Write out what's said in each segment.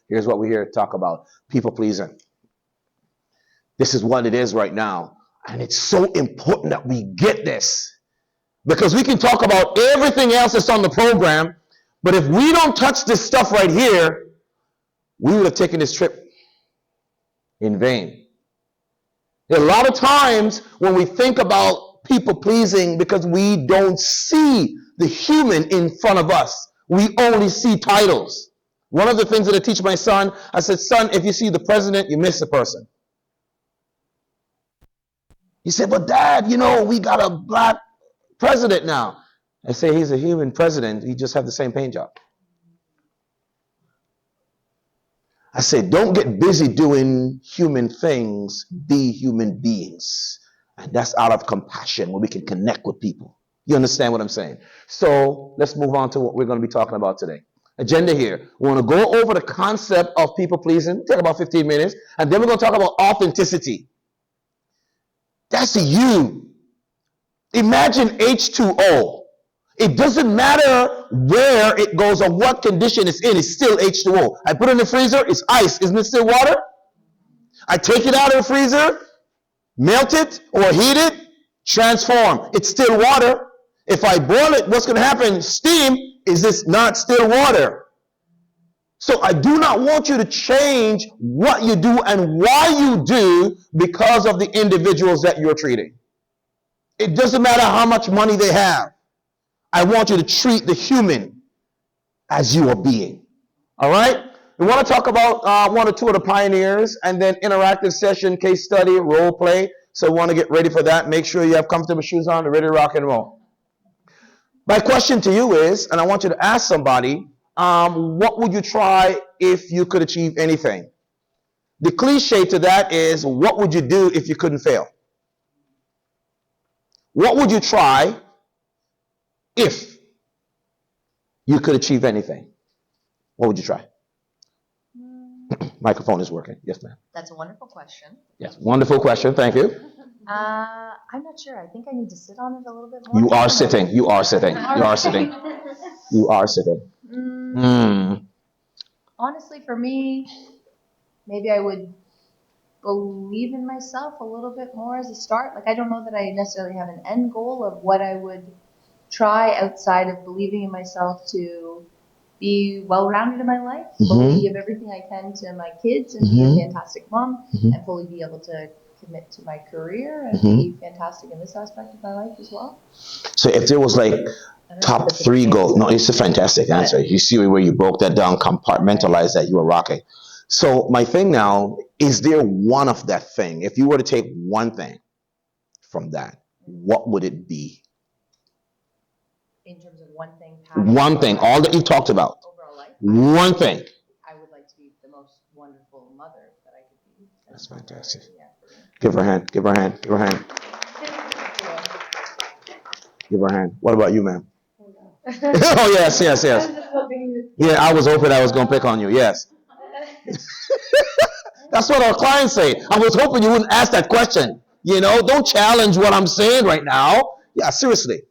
Here's what we're here to talk about. People pleasing. This is what it is right now. And it's so important that we get this. Because we can talk about everything else that's on the program, but if we don't touch this stuff right here, we would have taken this trip in vain. There are a lot of times when we think about people pleasing because we don't see the human in front of us. We only see titles. One of the things that I teach my son, I said, son, if you see the president, you miss the person. He said, but dad, we got a black president now. I say he's a human president. He just have the same paint job. I say, don't get busy doing human things. Be human beings. And that's out of compassion where we can connect with people. You understand what I'm saying? So let's move on to what we're going to be talking about today. Agenda here. We want to go over the concept of people pleasing. Take about 15 minutes. And then we're going to talk about authenticity. That's a you. Imagine H2O. It doesn't matter where it goes or what condition it's in, it's still H2O. I put it in the freezer, it's ice. Isn't it still water? I take it out of the freezer, melt it or heat it, transform. It's still water. If I boil it, what's going to happen? Steam. Is this not still water? So I do not want you to change what you do and why you do because of the individuals that you're treating. It doesn't matter how much money they have. I want you to treat the human as you are being. All right? We want to talk about one or two of the pioneers and then interactive session, case study, role play. So we want to get ready for that. Make sure you have comfortable shoes on and ready to rock and roll. My question to you is, and I want you to ask somebody, what would you try if you could achieve anything? The cliche to that is, what would you do if you couldn't fail? What would you try if you could achieve anything? What would you try? Microphone is working. Yes, ma'am. That's a wonderful question. Yes, wonderful question. Thank you. I'm not sure. I think I need to sit on it a little bit more. You are sitting. You are sitting. You are sitting. You are sitting. Honestly, for me, maybe I would believe in myself a little bit more as a start. Like, I don't know that I necessarily have an end goal of what I would try outside of believing in myself to be well-rounded in my life, fully give everything I can to my kids and be a fantastic mom, and fully be able to commit to my career and be fantastic in this aspect of my life as well. So if there was like top three goals, no, it's a fantastic answer. You see where you broke that down, compartmentalized that, you were rocking. So my thing now, is there one of that thing? If you were to take one thing from that, what would it be? In terms of one thing. One thing, all that you talked about. Overall life. One thing. I would like to be the most wonderful mother that I could be. That's fantastic. Yeah, give her a hand. Give her a hand. Give her a hand. Give her a hand. What about you, ma'am? Oh, yes, yes, yes. Yeah, I was hoping I was going to pick on you. Yes. That's what our clients say. I was hoping you wouldn't ask that question. Don't challenge what I'm saying right now. Yeah, seriously.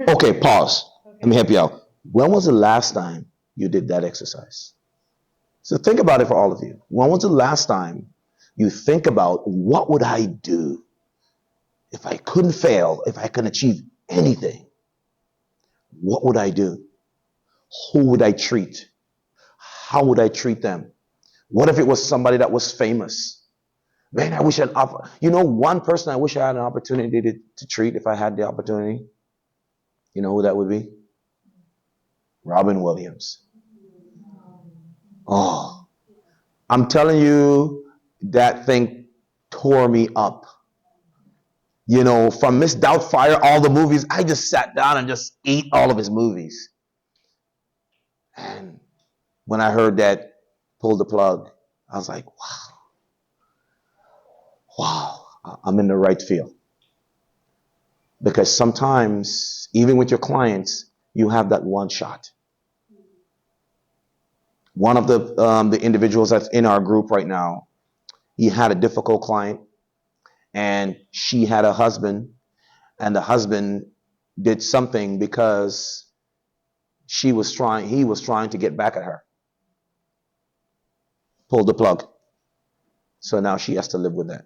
Okay, pause. Let me help you out. When was the last time you did that exercise? So think about it for all of you. When was the last time you think about, what would I do if I couldn't fail, if I could achieve anything? What would I do? Who would I treat? How would I treat them? What if it was somebody that was famous? Man, I wish one person I wish I had an opportunity to treat if I had the opportunity. You know who that would be? Robin Williams. Oh, I'm telling you, that thing tore me up. From Miss Doubtfire, all the movies, I just sat down and just ate all of his movies. And when I heard that, pull the plug, I was like, wow, I'm in the right field. Because sometimes, even with your clients, you have that one shot. One of the individuals that's in our group right now, he had a difficult client, and she had a husband, and the husband did something because he was trying to get back at her. Pulled the plug. So now she has to live with that.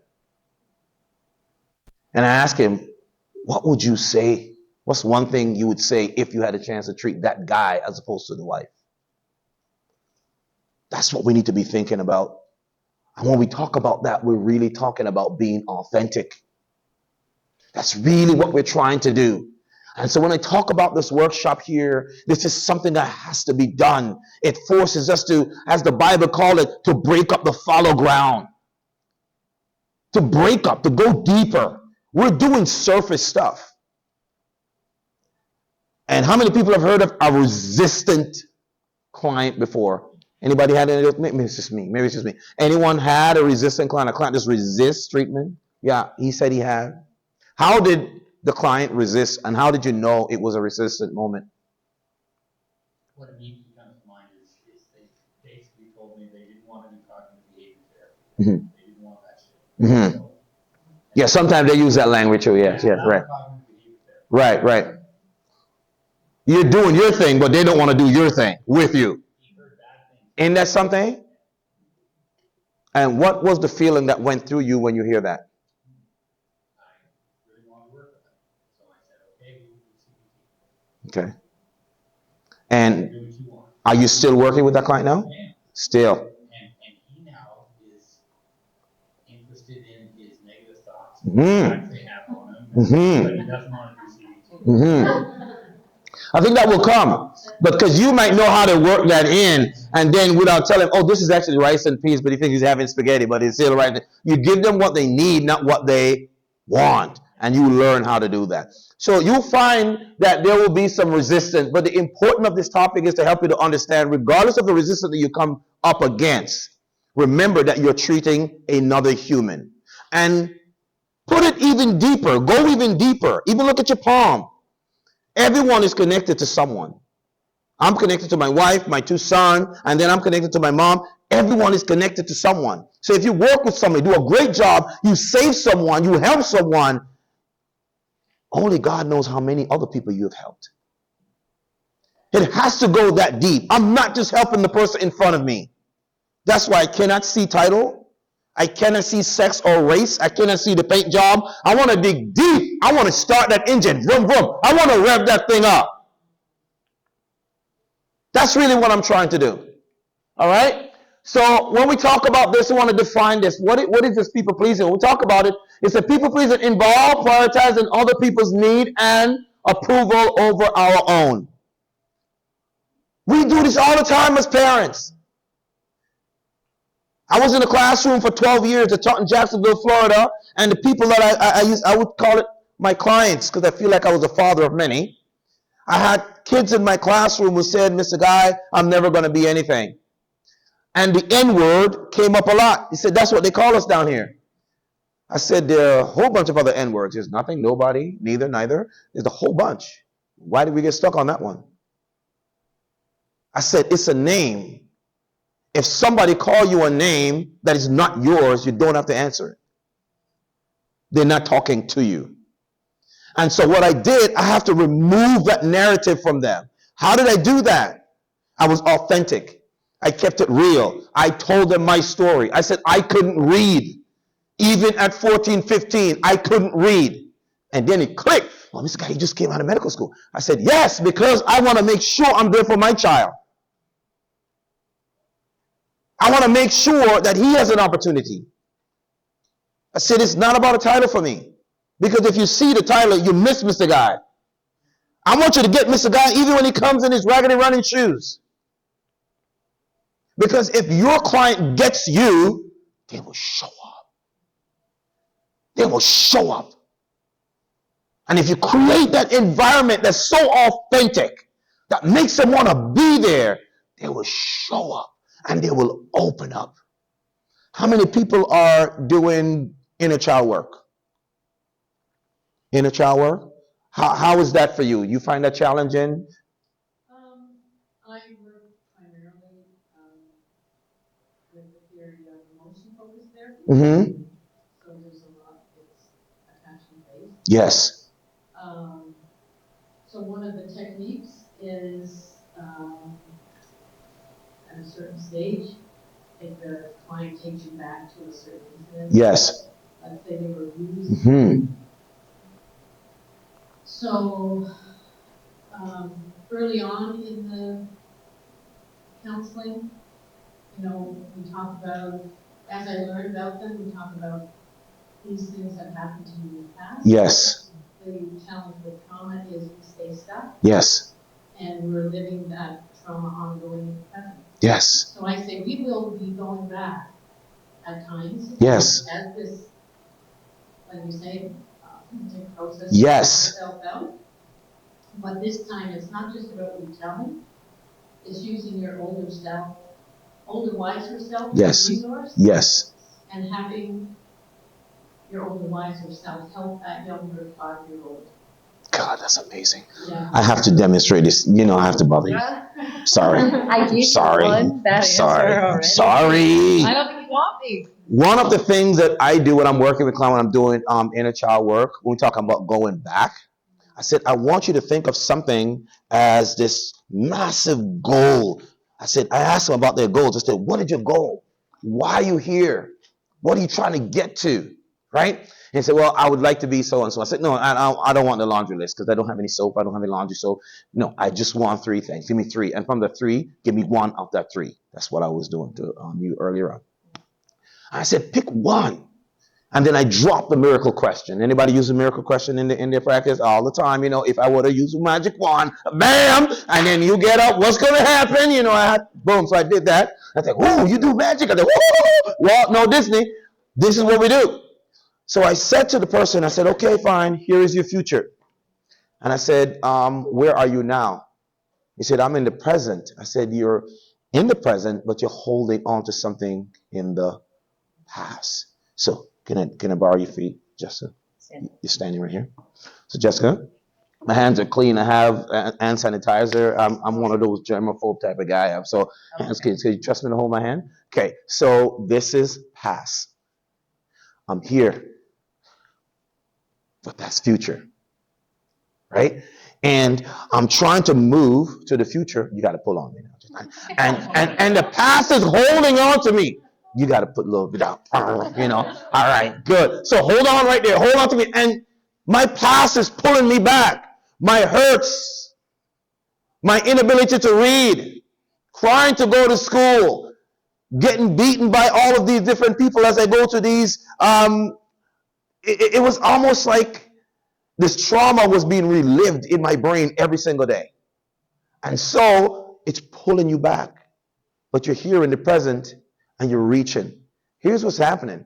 And I asked him, what would you say? What's one thing you would say if you had a chance to treat that guy as opposed to the wife? That's what we need to be thinking about. And when we talk about that, we're really talking about being authentic. That's really what we're trying to do. And so when I talk about this workshop here, this is something that has to be done. It forces us to, as the Bible called it, to break up the fallow ground. To break up, to go deeper. We're doing surface stuff. And how many people have heard of a resistant client before? Anybody had any? Maybe it's just me. Maybe it's just me. Anyone had a resistant client? A client just resists treatment? Yeah, he said he had. How did the client resist, and how did you know it was a resistant moment? What immediately comes to mind is they basically told me they didn't want to be talking to behavior therapy. Mm-hmm. They didn't want that shit. Mm-hmm. So, Yeah, sometimes they use that language too. Yes, yes, right. Right, right. You're doing your thing, but they don't want to do your thing with you. Ain't that something? And what was the feeling that went through you when you hear that? I really want to work with them. So I said, okay, we will do CBT. Okay. And Do what you want. are you still working with that client now? Yeah. Still. And he now is interested in his negative thoughts. Mm-hmm. Actually have on him, Mm-hmm. but he doesn't want to do CBT. Mm-hmm. I think that will come, because you might know how to work that in, and then without telling, oh, this is actually rice and peas, but he thinks he's having spaghetti, but it's still right. You give them what they need, not what they want, and you learn how to do that. So you'll find that there will be some resistance, but the importance of this topic is to help you to understand, regardless of the resistance that you come up against, remember that you're treating another human. And put it even deeper, go even deeper, even look at your palm. Everyone is connected to someone. I'm connected to my wife, my two sons, and then I'm connected to my mom. Everyone is connected to someone. So if you work with somebody, do a great job, you save someone, you help someone, only God knows how many other people you have helped. It has to go that deep. I'm not just helping the person in front of me. That's why I cannot see title. I cannot see sex or race. I cannot see the paint job. I want to dig deep. I want to start that engine. Vroom, vroom. I want to rev that thing up. That's really what I'm trying to do. All right? So when we talk about this, we want to define this. What is this people pleasing? When we talk about it, it's a people pleasing involved prioritizing other people's need and approval over our own. We do this all the time as parents. I was in a classroom for 12 years. I taught in Jacksonville, Florida, and the people that I would call it my clients, because I feel like I was a father of many. I had kids in my classroom who said, Mr. Guy, I'm never going to be anything. And the N-word came up a lot. He said, that's what they call us down here. I said, there are a whole bunch of other N-words. There's nothing, nobody, neither, neither. There's a whole bunch. Why did we get stuck on that one? I said, it's a name. If somebody call you a name that is not yours, you don't have to answer it. They're not talking to you. And so what I did, I have to remove that narrative from them. How did I do that? I was authentic. I kept it real. I told them my story. I said I couldn't read. Even at 14, 15, I couldn't read. And then it clicked. Well, this guy, he just came out of medical school. I said, yes, because I want to make sure I'm there for my child. I want to make sure that he has an opportunity. I said, it's not about a title for me. Because if you see the title, you miss Mr. Guy. I want you to get Mr. Guy even when he comes in his raggedy running shoes. Because if your client gets you, they will show up. They will show up. And if you create that environment that's so authentic, that makes them want to be there, they will show up and they will open up. How many people are doing inner child work? Inner child work? How is that for you? You find that challenging? I work primarily with the theory of emotion-focused therapy. Mm-hmm. So there's a lot, it's attachment-based. Yes. So one of the techniques is at a certain stage, if the client takes you back to a certain incident. Yes. Let's say they were abused. Hmm. So, early on in the counseling, you know, we talk about, as I learned about them, we talk about these things that happened to me in the past. Yes. The challenge with trauma is we stay stuck Yes. and we're living that trauma ongoing in the present. Yes. So I say we will be going back at times. Yes. As this, like you say, process Yes. itself out. But this time it's not just about retelling, it's using your older self, older wiser self as Yes. a resource. Yes. And having your older wiser self help that younger 5-year-old. God, that's amazing. Yeah. I have to demonstrate this. You know, I have to bother you. Sorry. I gave Sorry. you one bad Sorry. answer already. Sorry. I don't think you want me. One of the things that I do when I'm working with clients, when I'm doing inner child work, when we talk about going back, I said, I want you to think of something as this massive goal. I said, I asked them about their goals. I said, what is your goal? Why are you here? What are you trying to get to? Right? And he said, well, I would like to be so and so. I said, no, I don't want the laundry list because I don't have any soap. I don't have any laundry soap. No, I just want 3 things. Give me 3. And from the 3, give me 1 of that 3. That's what I was doing to you earlier on. I said, pick 1. And then I dropped the miracle question. Anybody use a miracle question in their practice? All the time, you know, if I would have used a magic wand, bam, and then you get up, what's going to happen? You know, boom. So I did that. I said, whoa, you do magic? I said, whoa, Walt, no, Disney. This is what we do. So I said to the person, I said, okay, fine. Here is your future. And I said, where are you now? He said, I'm in the present. I said, you're in the present, but you're holding on to something in the past. So can I borrow your feet, Jessica? You're standing right here. So Jessica, my hands are clean. I have hand sanitizer. I'm one of those germaphobe type of guy. So hands clean. So you trust me to hold my hand? Okay. So this is past. I'm here, but that's future, right? And I'm trying to move to the future. You got to pull on me now. And the past is holding on to me. You got to put a little bit out, you know. All right, good. So hold on right there. Hold on to me. And my past is pulling me back. My hurts, my inability to read, trying to go to school, getting beaten by all of these different people as I go to these. It was almost like this trauma was being relived in my brain every single day. And so it's pulling you back. But you're here in the present and you're reaching. Here's what's happening.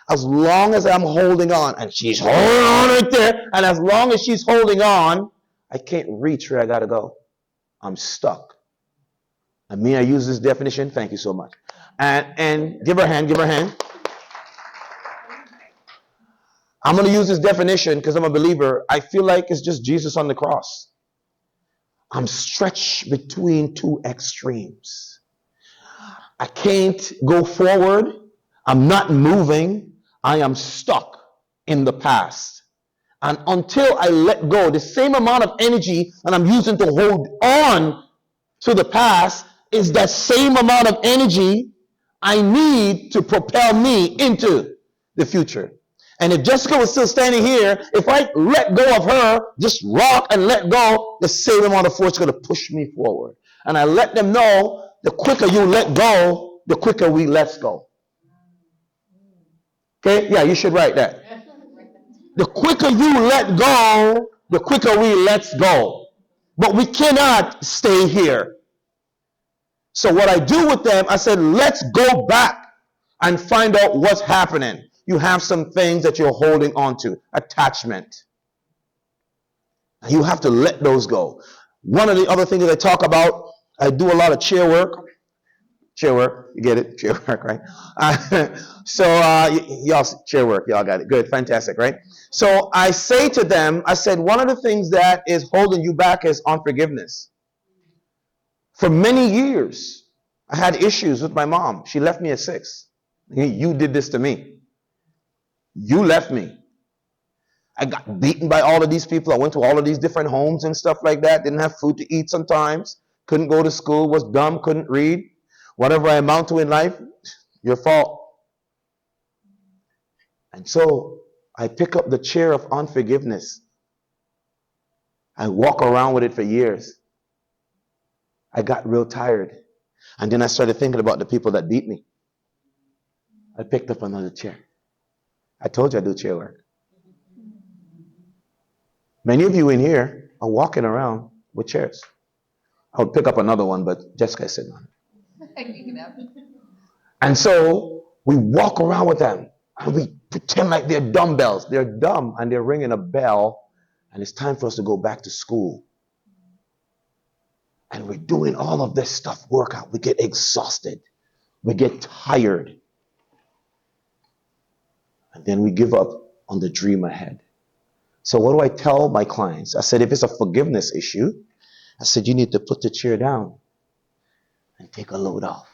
As long as I'm holding on, and she's holding on right there, and as long as she's holding on, I can't reach where I gotta go. I'm stuck. And me, I use this definition. Thank you so much. And give her a hand, give her a hand. I'm gonna use this definition because I'm a believer. I feel like it's just Jesus on the cross. I'm stretched between 2 extremes. I can't go forward. I'm not moving. I am stuck in the past. And until I let go, the same amount of energy that I'm using to hold on to the past is that same amount of energy I need to propel me into the future. And if Jessica was still standing here, if I let go of her, just rock and let go, the same amount of force is going to push me forward. And I let them know, the quicker you let go, the quicker we let go. Okay? Yeah, you should write that. The quicker you let go, the quicker we let go. But we cannot stay here. So what I do with them, I said, let's go back and find out what's happening. You have some things that you're holding on to. Attachment. You have to let those go. One of the other things that I talk about, I do a lot of chair work. Chair work, you get it? Chair work, right? Y'all, chair work, y'all got it. Good, fantastic, right? So I say to them, I said, one of the things that is holding you back is unforgiveness. For many years, I had issues with my mom. She left me at 6. You did this to me. You left me. I got beaten by all of these people. I went to all of these different homes and stuff like that. Didn't have food to eat sometimes. couldn't go to school, was dumb, couldn't read. Whatever I amount to in life, your fault. And so I pick up the chair of unforgiveness. I walk around with it for years. I got real tired. And then I started thinking about the people that beat me. I picked up another chair. I told you I do chair work. Many of you in here are walking around with chairs. I would pick up another one, but Jessica is sitting on it. You can have it. And so we walk around with them and we pretend like they're dumbbells. They're dumb and they're ringing a bell, and it's time for us to go back to school. And we're doing all of this stuff, workout. We get exhausted. We get tired. And then we give up on the dream ahead. So what do I tell my clients? I said, if it's a forgiveness issue, I said, you need to put the chair down and take a load off.